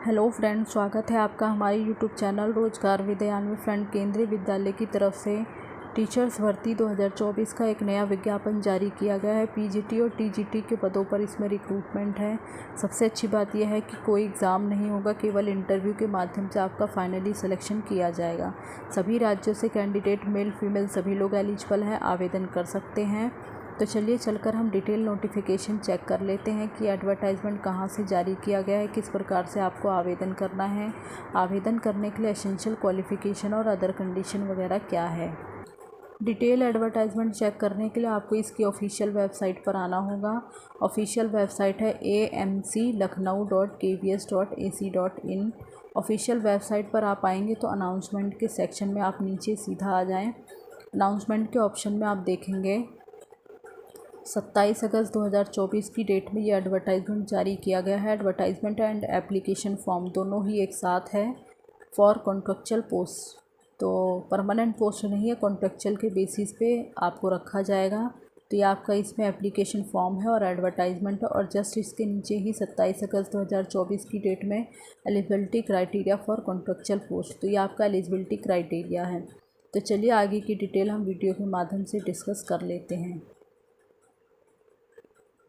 Hello friend, स्वागत है आपका हमारे यूट्यूब चैनल रोजगार विद्यान में। फ्रेंड, केंद्रीय विद्यालय की तरफ से टीचर्स भर्ती 2024 का एक नया विज्ञापन जारी किया गया है। पीजीटी और टीजीटी के पदों पर इसमें रिक्रूटमेंट है। सबसे अच्छी बात यह है कि कोई एग्ज़ाम नहीं होगा, केवल इंटरव्यू के माध्यम से आपका फाइनली सिलेक्शन किया जाएगा। सभी राज्यों से कैंडिडेट मेल फीमेल सभी लोग एलिजिबल हैं, आवेदन कर सकते हैं। तो चलिए चलकर हम डिटेल नोटिफिकेशन चेक कर लेते हैं कि एडवर्टाइजमेंट कहाँ से जारी किया गया है, किस प्रकार से आपको आवेदन करना है, आवेदन करने के लिए एसेंशियल क्वालिफ़िकेशन और अदर कंडीशन वगैरह क्या है। डिटेल एडवर्टाइजमेंट चेक करने के लिए आपको इसकी ऑफिशियल वेबसाइट पर आना होगा। ऑफिशियल वेबसाइट है amclucknow.kvs.ac.in। ऑफिशियल वेबसाइट पर आप आएंगे तो अनाउंसमेंट के सेक्शन में आप नीचे सीधा आ जाएं। अनाउंसमेंट के ऑप्शन में आप देखेंगे 27 अगस्त 2024 की डेट में ये एडवर्टाइजमेंट जारी किया गया है। एडवर्टाइजमेंट एंड एप्लीकेशन फॉर्म दोनों ही एक साथ है। फॉर कॉन्ट्रेक्चुअल पोस्ट, तो परमानेंट पोस्ट नहीं है, कॉन्ट्रेक्चुअल के बेसिस पे आपको रखा जाएगा। तो ये आपका इसमें एप्लीकेशन फॉर्म है और एडवर्टाइजमेंट है, और जस्ट इसके नीचे ही 27 अगस्त 2024 की डेट में eligibility criteria for contractual post, तो ये आपका एलिजिबिलिटी क्राइटेरिया है। तो चलिए आगे की डिटेल हम वीडियो के माध्यम से डिस्कस कर लेते हैं।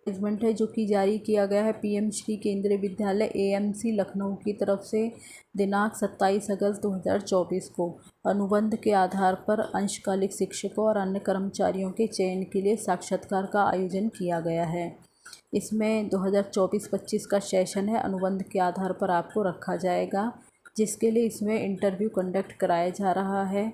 एडवर्टाइजमेंट है जो कि जारी किया गया है पीएम श्री केंद्रीय विद्यालय एएमसी लखनऊ की तरफ से दिनांक 27 अगस्त 2024 को अनुबंध के आधार पर अंशकालिक शिक्षकों और अन्य कर्मचारियों के चयन के लिए साक्षात्कार का आयोजन किया गया है। इसमें 2024-25 का सेशन है, अनुबंध के आधार पर आपको रखा जाएगा, जिसके लिए इसमें इंटरव्यू कंडक्ट कराया जा रहा है।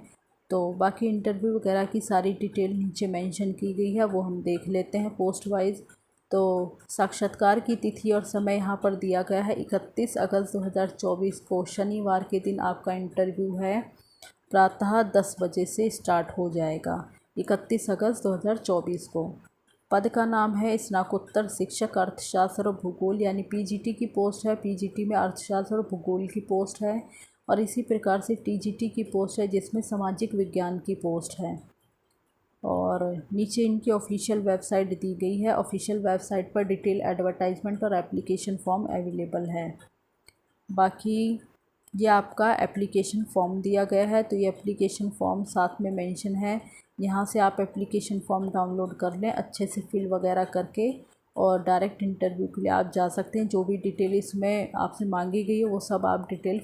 तो बाकी इंटरव्यू वगैरह की सारी डिटेल नीचे मेंशन की गई है, वो हम देख लेते हैं पोस्ट वाइज। तो साक्षात्कार की तिथि और समय यहाँ पर दिया गया है 31 अगस्त 2024 को शनिवार के दिन आपका इंटरव्यू है, प्रातः 10 बजे से स्टार्ट हो जाएगा 31 अगस्त 2024 को। पद का नाम है स्नातकोत्तर शिक्षक अर्थशास्त्र और भूगोल, यानी पीजीटी की पोस्ट है। पीजीटी में अर्थशास्त्र और भूगोल की पोस्ट है, और इसी प्रकार से टीजीटी की पोस्ट है जिसमें सामाजिक विज्ञान की पोस्ट है। और नीचे इनकी ऑफिशियल वेबसाइट दी गई है। ऑफिशियल वेबसाइट पर डिटेल एडवर्टाइजमेंट और एप्लीकेशन फॉर्म अवेलेबल है। बाकी ये आपका एप्लीकेशन फॉर्म दिया गया है, तो ये एप्लीकेशन फॉर्म साथ में मेंशन है। यहाँ से आप एप्लीकेशन फॉर्म डाउनलोड कर लें, अच्छे से फिल वगैरह करके, और डायरेक्ट इंटरव्यू के लिए आप जा सकते हैं। जो भी डिटेल इसमें आपसे मांगी गई है वो सब आप डिटेल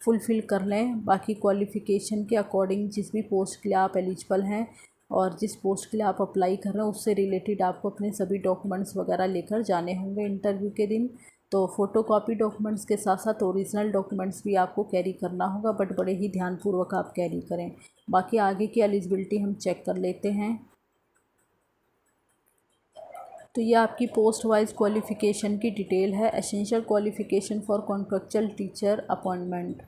फुलफ़िल कर लें। बाकी क्वालिफ़िकेशन के अकॉर्डिंग जिस भी पोस्ट के लिए आप एलिजिबल हैं और जिस पोस्ट के लिए आप अप्लाई कर रहे हैं उससे रिलेटेड आपको अपने सभी डॉक्यूमेंट्स वगैरह लेकर जाने होंगे इंटरव्यू के दिन। तो फ़ोटोकॉपी डॉक्यूमेंट्स के साथ साथ ओरिजिनल डॉक्यूमेंट्स भी आपको कैरी करना होगा, बट बड़े ही ध्यानपूर्वक आप कैरी करें। बाकी आगे की एलिजिबिलिटी हम चेक कर लेते हैं। तो ये आपकी पोस्ट वाइज क्वालिफ़िकेशन की डिटेल है। Essential qualification for contractual teacher appointment,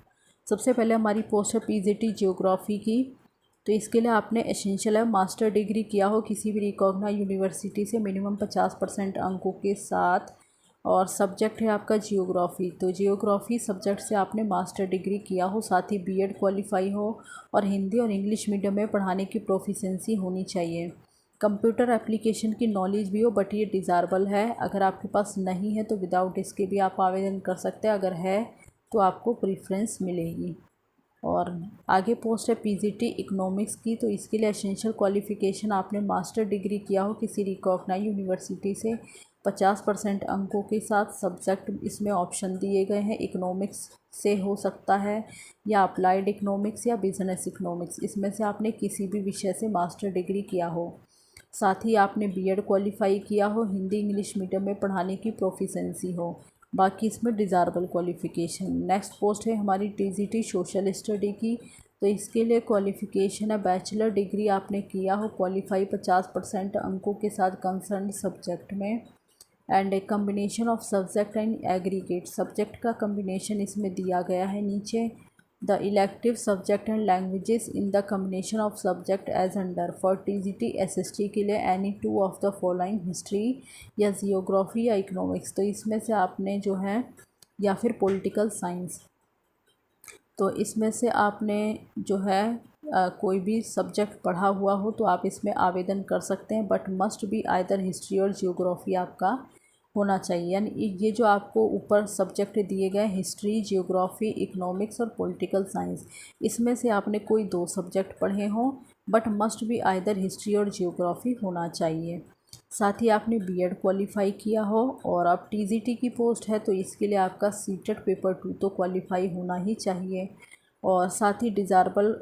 सबसे पहले हमारी पोस्ट है पीजीटी जियोग्राफी की। तो इसके लिए आपने एसेंशियल है मास्टर डिग्री किया हो किसी भी रिकॉग्नाइज्ड यूनिवर्सिटी से मिनिमम 50% अंकों के साथ, और सब्जेक्ट है आपका जियोग्राफी। तो जियोग्राफी सब्जेक्ट से आपने मास्टर डिग्री किया हो, साथ ही बीएड क्वालिफाई हो, और हिंदी और इंग्लिश मीडियम में पढ़ाने की प्रोफिशिएंसी होनी चाहिए। कंप्यूटर एप्लीकेशन की नॉलेज भी हो, बट ये डिज़ायरेबल है। अगर आपके पास नहीं है तो विदाउट इसके भी आप आवेदन कर सकते हैं, अगर है तो आपको प्रेफरेंस मिलेगी। और आगे पोस्ट है पीजीटी इकोनॉमिक्स की। तो इसके लिए एसेंशियल क्वालिफ़िकेशन आपने मास्टर डिग्री किया हो किसी रिकॉग्नाइज्ड यूनिवर्सिटी से 50% अंकों के साथ। सब्जेक्ट इसमें ऑप्शन दिए गए हैं, इकोनॉमिक्स से हो सकता है, या अप्लाइड इकोनॉमिक्स या बिजनेस इकोनॉमिक्स, इसमें से आपने किसी भी विषय से मास्टर डिग्री किया हो। साथ ही आपने बीएड क्वालिफाई किया हो, हिंदी इंग्लिश मीडियम में पढ़ाने की प्रोफिशिएंसी हो। बाकी इसमें डिज़ायरेबल क्वालिफ़िकेशन। नेक्स्ट पोस्ट है हमारी टीजीटी सोशल स्टडी की। तो इसके लिए क्वालिफ़िकेशन है बैचलर डिग्री आपने किया हो, क्वालिफाई 50% अंकों के साथ कंसर्न सब्जेक्ट में, and a combination of subject and aggregate, subject का कम्बिनेशन इसमें दिया गया है नीचे। The elective subject and languages in the combination of subject as under. For TGT SST के लिए any two of the following history या जियोग्राफी या इकोनॉमिक्स, तो इसमें से आपने जो है, या फिर पॉलिटिकल साइंस, तो इसमें से आपने जो है कोई भी सब्जेक्ट पढ़ा हुआ हो तो आप इसमें आवेदन कर सकते हैं, but must be either history और जियोग्राफी आपका होना चाहिए। यानी ये जो आपको ऊपर सब्जेक्ट दिए गए हिस्ट्री, जियोग्राफी, इकोनॉमिक्स और पॉलिटिकल साइंस, इसमें से आपने कोई 2 सब्जेक्ट पढ़े हों, but must be either history और जियोग्राफी होना चाहिए। साथ ही आपने बीएड क्वालिफाई किया हो और अब टीजीटी की पोस्ट है तो इसके लिए आपका सीटेट पेपर 2 तो क्वालिफाई होना ही चाहिए। और साथ ही डिज़ायरेबल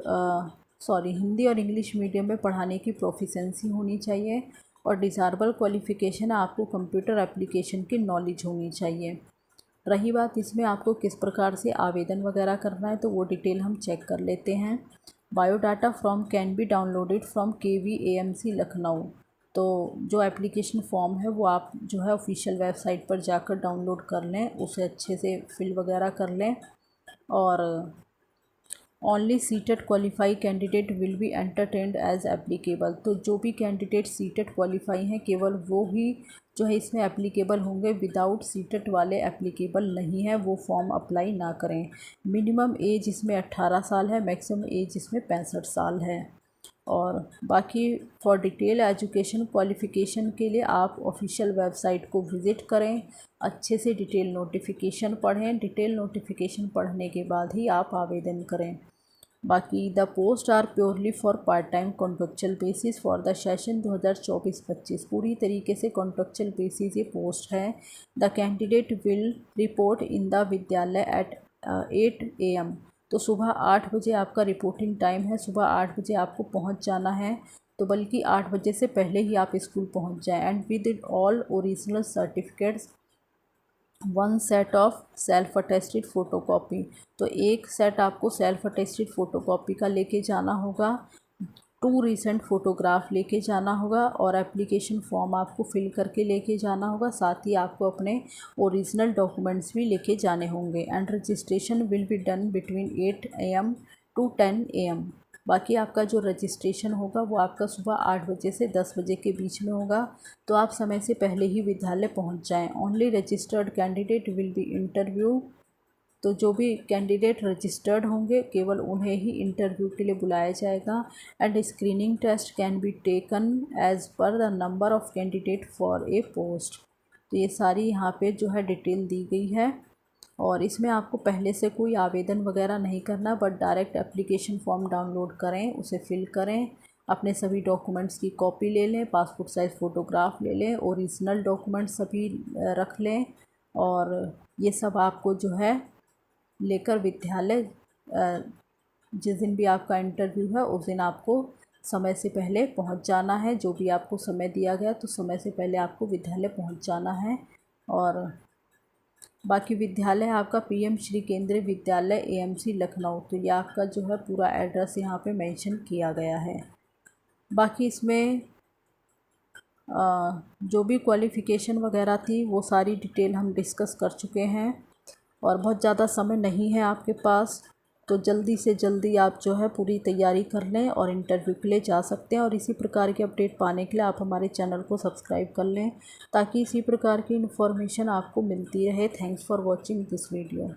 हिंदी और इंग्लिश मीडियम में पढ़ाने की प्रोफिशेंसी होनी चाहिए और डिज़ायरेबल क्वालिफ़िकेशन आपको कंप्यूटर एप्लीकेशन की नॉलेज होनी चाहिए। रही बात इसमें आपको किस प्रकार से आवेदन वगैरह करना है तो वो डिटेल हम चेक कर लेते हैं। Biodata form can be downloaded from KVAMC Lucknow. तो जो एप्लीकेशन फॉर्म है वो आप जो है ऑफिशियल वेबसाइट पर जाकर डाउनलोड कर लें, उसे अच्छे से फिल वगैरह कर लें। और only CTET qualify candidate will be entertained as applicable. तो जो भी कैंडिडेट सीटेट क्वालिफाई हैं केवल वो ही जो है इसमें एप्लीकेबल होंगे, विदाउट सीटेट वाले एप्लीकेबल नहीं है, वो फॉर्म अप्लाई ना करें। मिनिमम एज इसमें 18 साल है, मैक्सिमम एज इसमें 65 साल है। और बाकी फॉर डिटेल एजुकेशन क्वालिफ़िकेशन के लिए आप ऑफिशियल वेबसाइट को विज़िट करें, अच्छे से डिटेल नोटिफिकेशन पढ़ें, डिटेल नोटिफिकेशन पढ़ने के बाद ही आप आवेदन करें। बाकी the post are purely for part time contractual basis for the session 2024-25। पूरी तरीके से कॉन्ट्रेक्चुअल बेसिस ये पोस्ट है। The candidate will report in the विद्यालय एट 8 AM। तो सुबह 8 बजे आपका रिपोर्टिंग टाइम है, सुबह 8 बजे आपको पहुंच जाना है। तो बल्कि 8 बजे से पहले ही आप स्कूल पहुंच जाएं। And with all original certificates 1 set of self attested photocopy. तो 1 सेट आपको सेल्फ अटेस्टेड फ़ोटोकॉपी का लेके जाना होगा, 2 रीसेंट फ़ोटोग्राफ लेके जाना होगा और एप्लीकेशन फॉर्म आपको फिल करके लेके जाना होगा। साथ ही आपको अपने ओरिजिनल डॉक्यूमेंट्स भी लेके जाने होंगे। And registration will be done between 8 AM to 10 AM। बाकी आपका जो रजिस्ट्रेशन होगा वो आपका सुबह 8 बजे से 10 बजे के बीच में होगा। तो आप समय से पहले ही विद्यालय पहुंच जाएं। Only registered candidate will B interview. तो जो भी कैंडिडेट रजिस्टर्ड होंगे केवल उन्हें ही इंटरव्यू के लिए बुलाया जाएगा। And screening test can be taken as per the number of candidate for a post. तो ये सारी यहाँ पे जो है डिटेल दी गई है और इसमें आपको पहले से कोई आवेदन वगैरह नहीं करना, but direct application form download करें, उसे फिल करें, अपने सभी डॉक्यूमेंट्स की कॉपी ले लें, पासपोर्ट साइज़ फ़ोटोग्राफ ले लें, ओरिजिनल डॉक्यूमेंट्स सभी रख लें और ये सब आपको जो है लेकर विद्यालय जिस दिन भी आपका इंटरव्यू है उस दिन आपको समय से पहले पहुंच जाना है। जो भी आपको समय दिया गया तो समय से पहले आपको विद्यालय पहुंच जाना है। और बाकी विद्यालय आपका PM श्री केंद्रीय विद्यालय AMC लखनऊ। तो ये आपका जो है पूरा एड्रेस यहाँ पे मेंशन किया गया है। बाकी इसमें जो भी क्वालिफ़िकेशन वगैरह थी वो सारी डिटेल हम डिस्कस कर चुके हैं और बहुत ज़्यादा समय नहीं है आपके पास, तो जल्दी से जल्दी आप जो है पूरी तैयारी कर लें और इंटरव्यू के लिए जा सकते हैं। और इसी प्रकार के अपडेट पाने के लिए आप हमारे चैनल को सब्सक्राइब कर लें ताकि इसी प्रकार की इन्फॉर्मेशन आपको मिलती रहे। Thanks for watching this video.